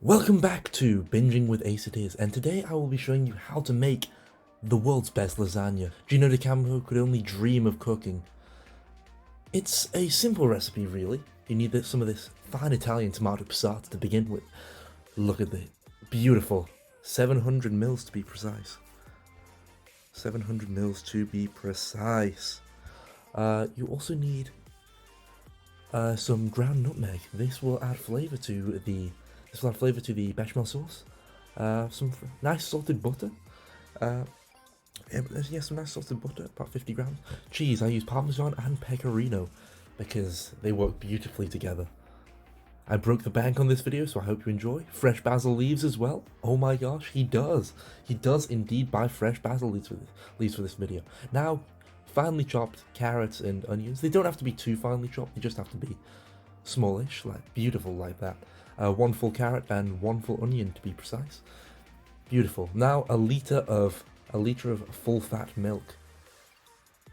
Welcome back to Binging with Ace It Is, and today I will be showing you how to make the world's best lasagna. Gino D'Acampo could only dream of cooking. It's a simple recipe really. You need some of this fine Italian tomato passata to begin with. Look at the beautiful 700 mils to be precise. 700 mils to be precise. You also need some ground nutmeg. This will add flavour to the bechamel sauce. Some nice salted butter. Some nice salted butter, about 50 grams. Cheese, I use Parmesan and Pecorino because they work beautifully together. I broke the bank on this video, so I hope you enjoy. Fresh basil leaves as well. Oh my gosh, he does. He does indeed buy fresh basil leaves for this video. Now, finely chopped carrots and onions. They don't have to be too finely chopped. They just have to be smallish, like beautiful like that. 1 full carrot and 1 full onion to be precise. Beautiful. Now a liter of full fat milk.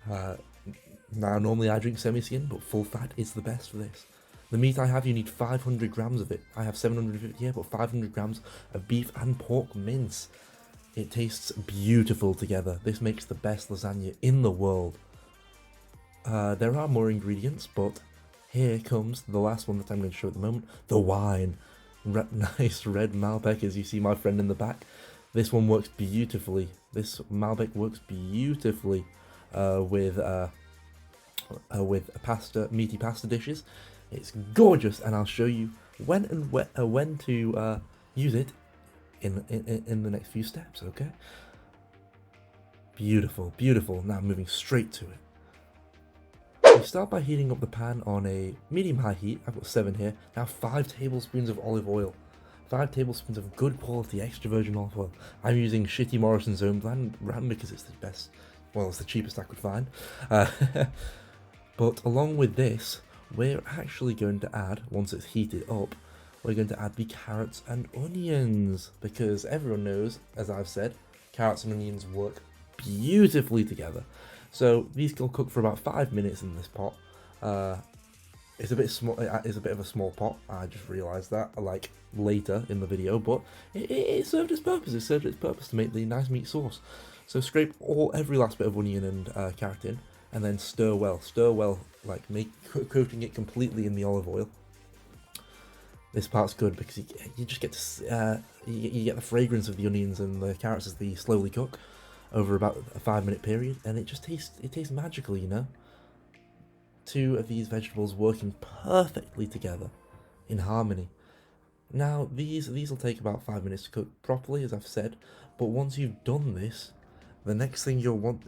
Now normally I drink semi-skim, but full fat is the best for this. The meat I have, you need 500 grams of it. I have 750 here, but 500 grams of beef and pork mince. It tastes beautiful together. This makes the best lasagna in the world. There are more ingredients, but here comes the last one that I'm going to show at the moment, the wine. Nice red Malbec, as you see my friend in the back. This one works beautifully. This Malbec works beautifully with meaty pasta dishes. It's gorgeous, and I'll show you when to use it in the next few steps. Okay. Beautiful, beautiful. Now moving straight to it. We start by heating up the pan on a medium-high heat. I've got 7 here. Now 5 tablespoons of olive oil. 5 tablespoons of good quality extra virgin olive oil. I'm using shitty Morrison's own brand because it's the best. Well, it's the cheapest I could find. But along with this, we're actually going to add, once it's heated up, we're going to add the carrots and onions. Because everyone knows, as I've said, carrots and onions work beautifully together. So these will cook for about 5 minutes in this pot. It's a bit small. It's a bit of a small pot. I just realised that like later in the video, but it served its purpose. It served its purpose to make the nice meat sauce. So scrape every last bit of onion and carrot in, and then stir well. Stir well, like coating it completely in the olive oil. This part's good because you just get to you get the fragrance of the onions and the carrots as they slowly cook over about a 5-minute period, and it tastes magical, you know. 2 of these vegetables working perfectly together in harmony. Now these will take about 5 minutes to cook properly, as I've said. But once you've done this, the next thing you're going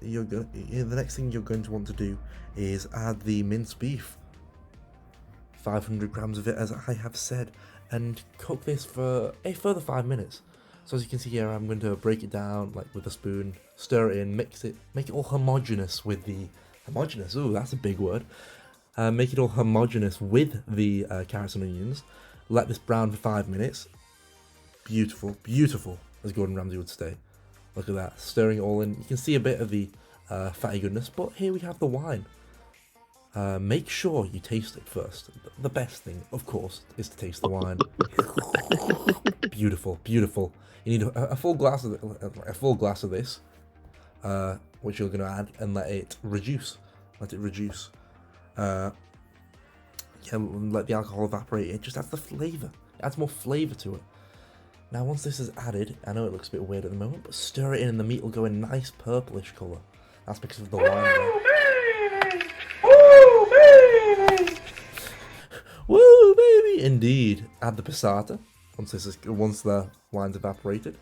to want to do is add the minced beef. 500 grams of it, as I have said, and cook this for a further 5 minutes. So as you can see here, I'm going to break it down like with a spoon, stir it in, mix it, make it all homogeneous with the homogeneous. Ooh, that's a big word. Make it all homogeneous with the carrots and onions. Let this brown for 5 minutes. Beautiful, beautiful, as Gordon Ramsay would say. Look at that, stirring it all in. You can see a bit of the fatty goodness, but here we have the wine. Make sure you taste it first. The best thing, of course, is to taste the wine. Beautiful, beautiful. You need a full glass of this, which you're going to add and let it reduce. Let it reduce. Let the alcohol evaporate. It just adds the flavour. It adds more flavour to it. Now, once this is added, I know it looks a bit weird at the moment, but stir it in and the meat will go a nice purplish colour. That's because of the wine. Woo, baby! Indeed. Add the passata once the wine's evaporated,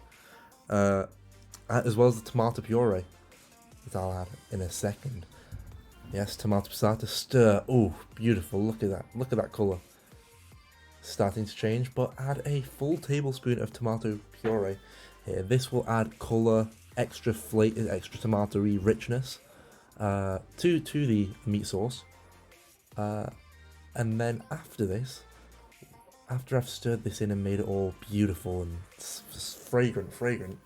as well as the tomato puree that I'll add in a second. Yes, tomato passata. Stir. Oh, beautiful! Look at that. Look at that colour. Starting to change, but add a full tablespoon of tomato puree here. This will add colour, extra tomatoey richness to the meat sauce. And then after this, after I've stirred this in and made it all beautiful and fragrant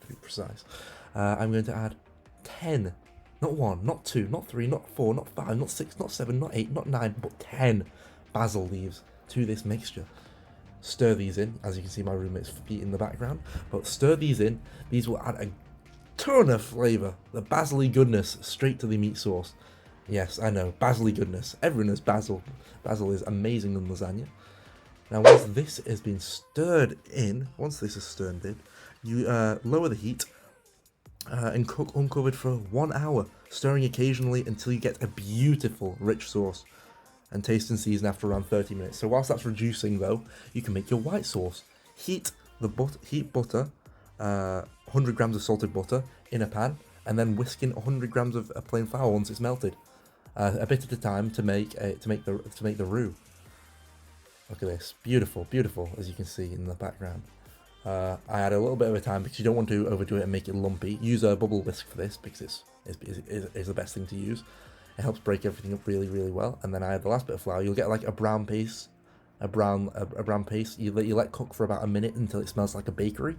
to be precise, I'm going to add 10, not 1, not 2, not 3, not 4, not 5, not 6, not 7, not 8, not 9, but 10 basil leaves to this mixture. stir these in. As you can see, my roommate's feet in the background. But stir these in. These will add a ton of flavour. The basil-y goodness straight to the meat sauce. Yes, I know, basil-y goodness. Everyone knows basil. Basil is amazing in lasagna. Now, once this has been stirred in, you lower the heat and cook uncovered for 1 hour, stirring occasionally until you get a beautiful, rich sauce. And taste and season after around 30 minutes. So whilst that's reducing, though, you can make your white sauce. Heat butter, 100 grams of salted butter in a pan, and then whisk in 100 grams of plain flour once it's melted, a bit at a time to make the roux. Look at this, beautiful, beautiful, as you can see in the background. I add a little bit of a time because you don't want to overdo it and make it lumpy. Use a bubble whisk for this because it's the best thing to use. It helps break everything up really, really well. And then I add the last bit of flour. You'll get like a brown paste, a brown paste. You let cook for about a minute until it smells like a bakery,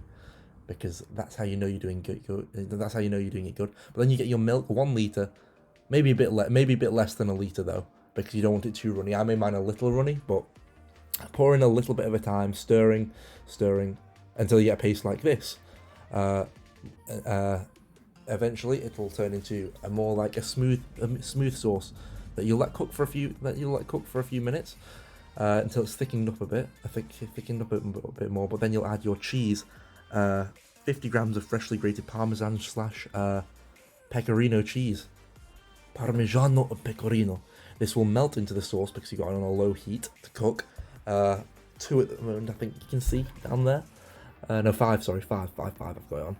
because that's how you know you're doing good. That's how you know you're doing it good. But then you get your milk, 1 liter, maybe a bit less than a liter though, because you don't want it too runny. I made mine a little runny, but pour in a little bit of a time, stirring until you get a paste like this. Eventually, it'll turn into a more like a smooth sauce that you'll let cook for a few minutes until it's thickened up a bit. Thickened up a bit more. But then you'll add your cheese, 50 grams of freshly grated Parmesan / pecorino cheese, Parmigiano pecorino. This will melt into the sauce because you got it on a low heat to cook. 2 at the moment, I think you can see down there. No, 5. Sorry, 5. I've got it on.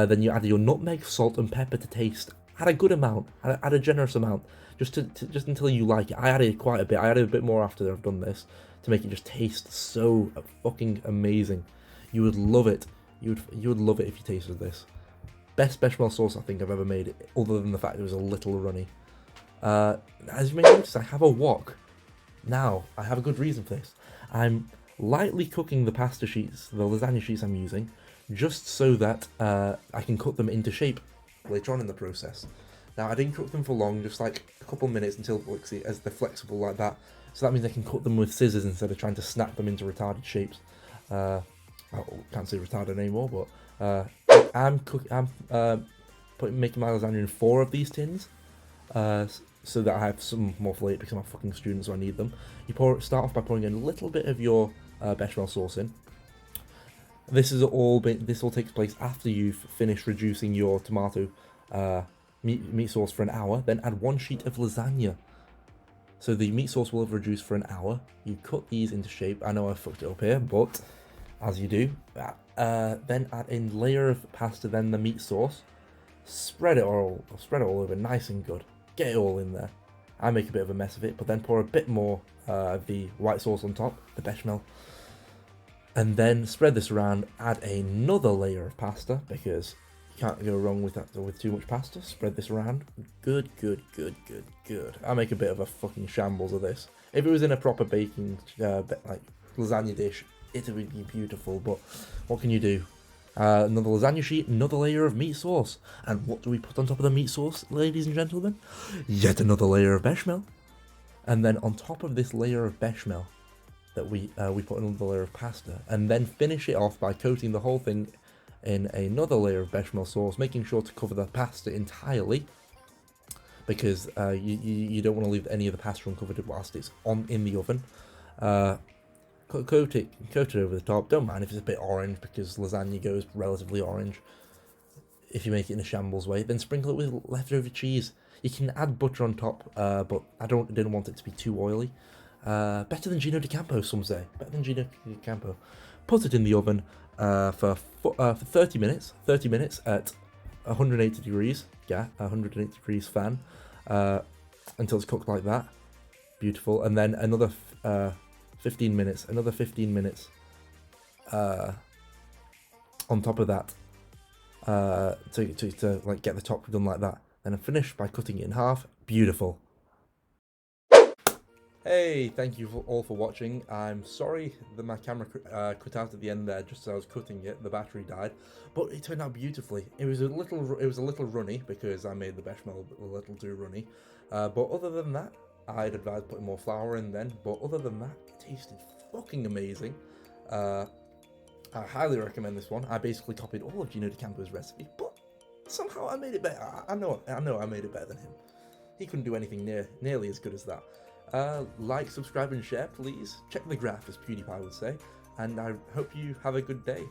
Then you add your nutmeg, salt, and pepper to taste. Add a good amount. Add a generous amount, just until you like it. I added quite a bit. I added a bit more after I've done this to make it just taste so fucking amazing. You would love it. You would love it if you tasted this. Best bechamel sauce I think I've ever made, other than the fact it was a little runny. As you may notice, I have a wok. Now, I have a good reason for this. I'm lightly cooking the pasta sheets, the lasagna sheets I'm using, just so that I can cut them into shape later on in the process. Now, I didn't cook them for long, just like a couple minutes until, as they're flexible like that. So that means I can cut them with scissors instead of trying to snap them into retarded shapes. I can't say retarded anymore, but I'm making my lasagna in 4 of these tins, so that I have some more for later because I'm a fucking student, so I need them. You start off by pouring in a little bit of your bechamel sauce in. This all takes place after you've finished reducing your tomato meat sauce for an hour. Then add 1 sheet of lasagna. So the meat sauce will have reduced for an hour. You cut these into shape. I know I fucked it up here, but as you do. Then add in layer of pasta, then the meat sauce. Spread it all over, nice and good. Get it all in there. I make a bit of a mess of it, but then pour a bit more of the white sauce on top, the bechamel. And then spread this around, add another layer of pasta, because you can't go wrong with that with too much pasta. Spread this around. Good. I make a bit of a fucking shambles of this. If it was in a proper baking, like lasagna dish, it would be beautiful, but what can you do? Another lasagna sheet, another layer of meat sauce. And what do we put on top of the meat sauce, ladies and gentlemen? Yet another layer of bechamel. And then on top of this layer of bechamel, that we put another layer of pasta, and then finish it off by coating the whole thing in another layer of bechamel sauce, making sure to cover the pasta entirely, because you don't want to leave any of the pasta uncovered whilst it's in the oven. Coat it over the top. Don't mind if it's a bit orange, because lasagna goes relatively orange if you make it in a shambles way. Then sprinkle it with leftover cheese. You can add butter on top, but I didn't want it to be too oily. Better than Gino D'Acampo, some say. Better than Gino D'Acampo. Put it in the oven for 30 minutes. 30 minutes at 180 degrees. Yeah, 180 degrees fan, until it's cooked like that. Beautiful. And then another 15 minutes. Another 15 minutes on top of that, to like get the top done like that. Then I finish by cutting it in half. Beautiful. Hey, thank you all for watching. I'm sorry that my camera cut out at the end there just as I was cutting it. The battery died, but it turned out beautifully. It was a little runny because I made the bechamel a little too runny. But other than that, I'd advise putting more flour in then. But other than that, it tasted fucking amazing. I highly recommend this one. I basically copied all of Gino D'Acampo's recipe, but somehow I made it better. I know I made it better than him. He couldn't do anything nearly as good as that. Like, subscribe, and share, please. Check the graph, as PewDiePie would say. And I hope you have a good day.